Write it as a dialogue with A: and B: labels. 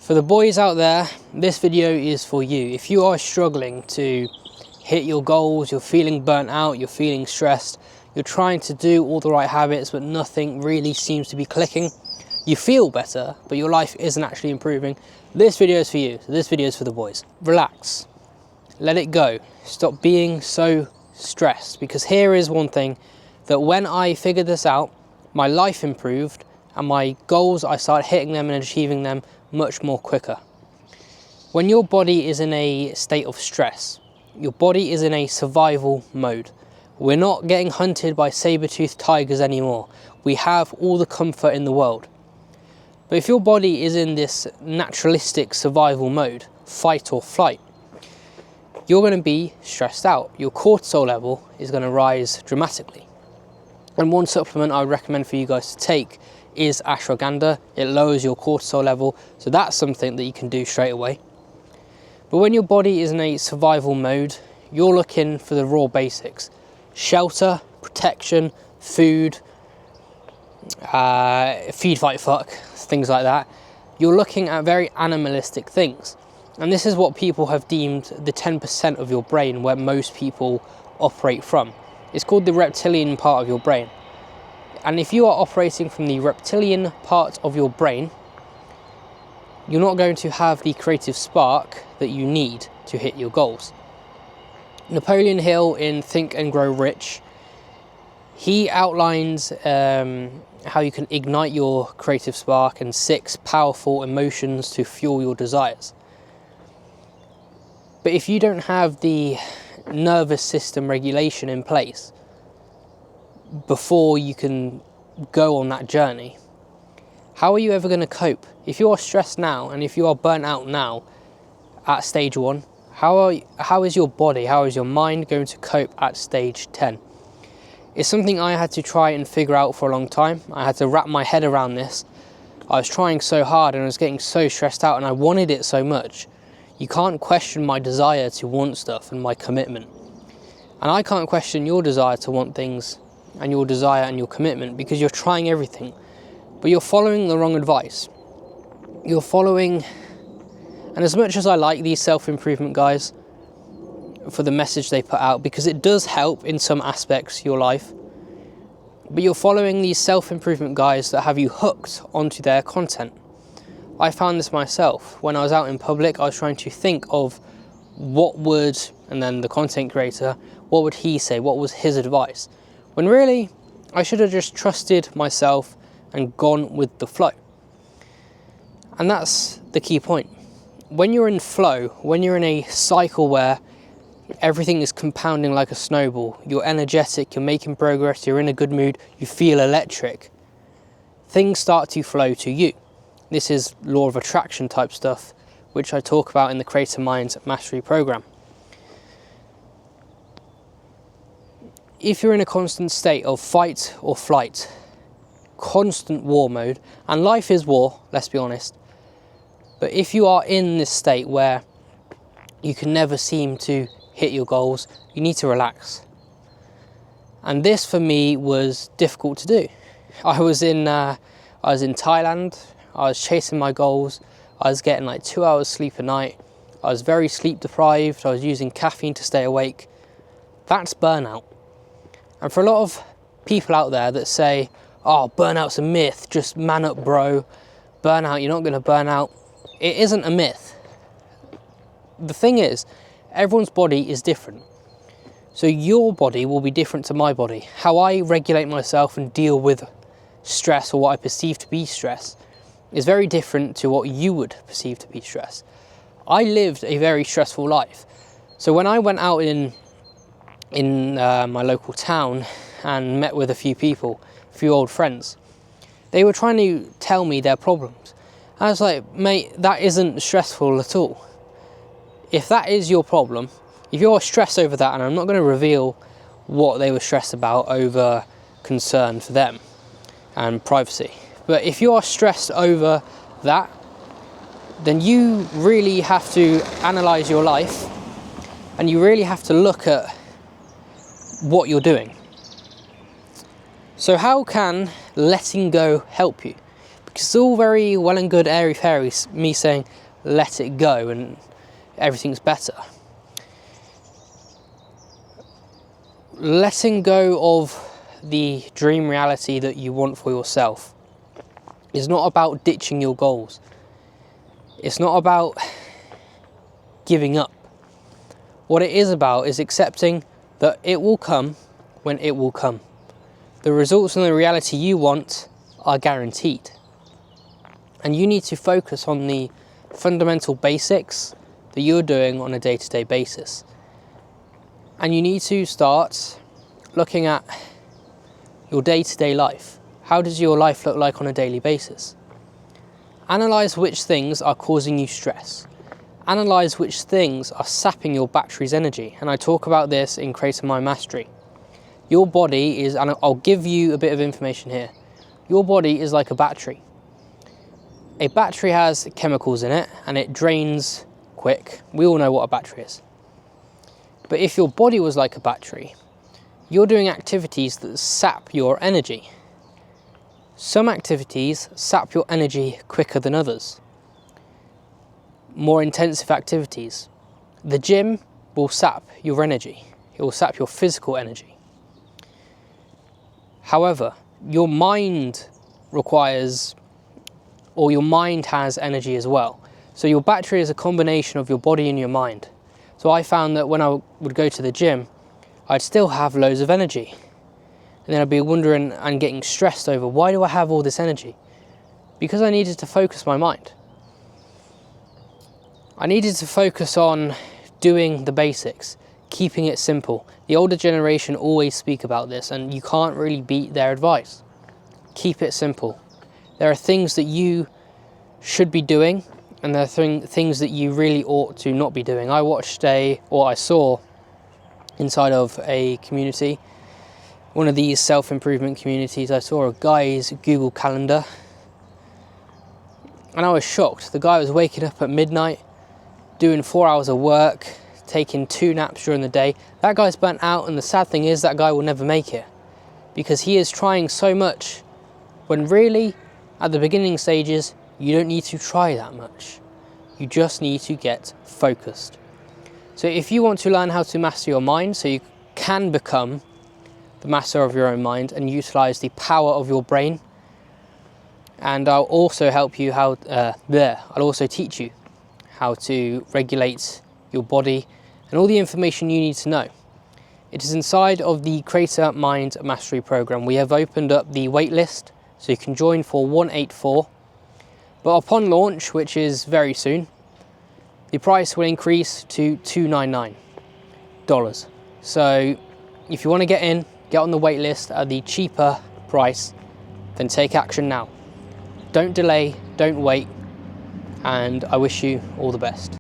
A: For the boys out there, this video is for you. If you are struggling to hit your goals, you're feeling burnt out, you're feeling stressed, you're trying to do all the right habits but nothing really seems to be clicking, you feel better but your life isn't actually improving, this video is for you. So this video is for the boys. Relax, let it go, stop being so stressed, because here is one thing that when I figured this out, my life improved and my goals, I started hitting them and achieving them much more quicker. When your body is in a state of stress, your body is in a survival mode. We're not getting hunted by saber-toothed tigers anymore. We have all the comfort in the world. But if your body is in this naturalistic survival mode, fight or flight, you're going to be stressed out. Your cortisol level is going to rise dramatically. And one supplement I would recommend for you guys to take is ashwagandha. It lowers your cortisol level, so that's something that you can do straight away. But when your body is in a survival mode, you're looking for the raw basics: shelter, protection, food, feed, fight, fuck, things like that. You're looking at very animalistic things, and this is what people have deemed the 10% of your brain where most people operate from. It's called the reptilian part of your brain. And if you are operating from the reptilian part of your brain, you're not going to have the creative spark that you need to hit your goals. Napoleon Hill in Think and Grow Rich, he outlines how you can ignite your creative spark and 6 powerful emotions to fuel your desires. But if you don't have the nervous system regulation in place before you can go on that journey, how are you ever going to cope? If you are stressed now and if you are burnt out now at stage 1, how is your body, how is your mind going to cope at stage 10? It's something I had to try and figure out for a long time. I had to wrap my head around this. I was trying so hard and I was getting so stressed out and I wanted it so much. You can't question my desire to want stuff and my commitment. And I can't question your desire to want things and your desire and your commitment, because you're trying everything, but you're following the wrong advice. You're following, and as much as I like these self-improvement guys for the message they put out, because it does help in some aspects of your life, but you're following these self-improvement guys that have you hooked onto their content. I found this myself. When I was out in public, I was trying to think of what would, and then the content creator, what would he say? What was his advice? When really, I should have just trusted myself and gone with the flow. And that's the key point. When you're in flow, when you're in a cycle where everything is compounding like a snowball, you're energetic, you're making progress, you're in a good mood, you feel electric, things start to flow to you. This is law of attraction type stuff, which I talk about in the Creator Mind Mastery program. If you're in a constant state of fight or flight, constant war mode, and life is war, let's be honest, but if you are in this state where you can never seem to hit your goals, you need to relax. And this for me was difficult to do. I was in Thailand. I was chasing my goals. I was getting like 2 hours sleep a night. I was very sleep deprived. I was using caffeine to stay awake. That's burnout. And for a lot of people out there that say, oh, burnout's a myth, just man up, bro. Burnout, you're not going to burn out. It isn't a myth. The thing is, everyone's body is different. So your body will be different to my body. How I regulate myself and deal with stress, or what I perceive to be stress, is very different to what you would perceive to be stress. I lived a very stressful life. So when I went out in my local town and met with a few people, a few old friends, they were trying to tell me their problems. I was like, mate, that isn't stressful at all. If that is your problem, if you're stressed over that, and I'm not going to reveal what they were stressed about over concern for them and privacy, but if you are stressed over that, then you really have to analyze your life and you really have to look at what you're doing. So how can letting go help you? Because it's all very well and good airy-fairy, me saying, let it go and everything's better. Letting go of the dream reality that you want for yourself is not about ditching your goals. It's not about giving up. What it is about is accepting that it will come when it will come. The results and the reality you want are guaranteed. And you need to focus on the fundamental basics that you're doing on a day-to-day basis. And you need to start looking at your day-to-day life. How does your life look like on a daily basis? Analyze which things are causing you stress. Analyze which things are sapping your battery's energy. And I talk about this in Creator Mind Mastery. Your body is, and I'll give you a bit of information here. Your body is like a battery. A battery has chemicals in it and it drains quick. We all know what a battery is. But if your body was like a battery, you're doing activities that sap your energy. Some activities sap your energy quicker than others. More intensive activities. The gym will sap your energy. It will sap your physical energy. However, your mind requires, or your mind has energy as well. So your battery is a combination of your body and your mind. So I found that when I would go to the gym, I'd still have loads of energy. And then I'd be wondering and getting stressed over, why do I have all this energy? Because I needed to focus my mind. I needed to focus on doing the basics, keeping it simple. The older generation always speak about this, and you can't really beat their advice. Keep it simple. There are things that you should be doing, and there are things that you really ought to not be doing. I saw inside of a community, one of these self-improvement communities, I saw a guy's Google Calendar, and I was shocked. The guy was waking up at midnight, doing 4 hours of work, taking 2 naps during the day. That guy's burnt out, and the sad thing is that guy will never make it because he is trying so much when really at the beginning stages you don't need to try that much. You just need to get focused. So if you want to learn how to master your mind so you can become the master of your own mind and utilize the power of your brain, and I'll also help you I'll also teach you how to regulate your body and all the information you need to know. It is inside of the Creator Mind Mastery program. We have opened up the wait list so you can join for $184, but upon launch, which is very soon, the price will increase to $299. So if you want to get on the wait list at the cheaper price, then take action now. Don't delay, don't wait, and I wish you all the best.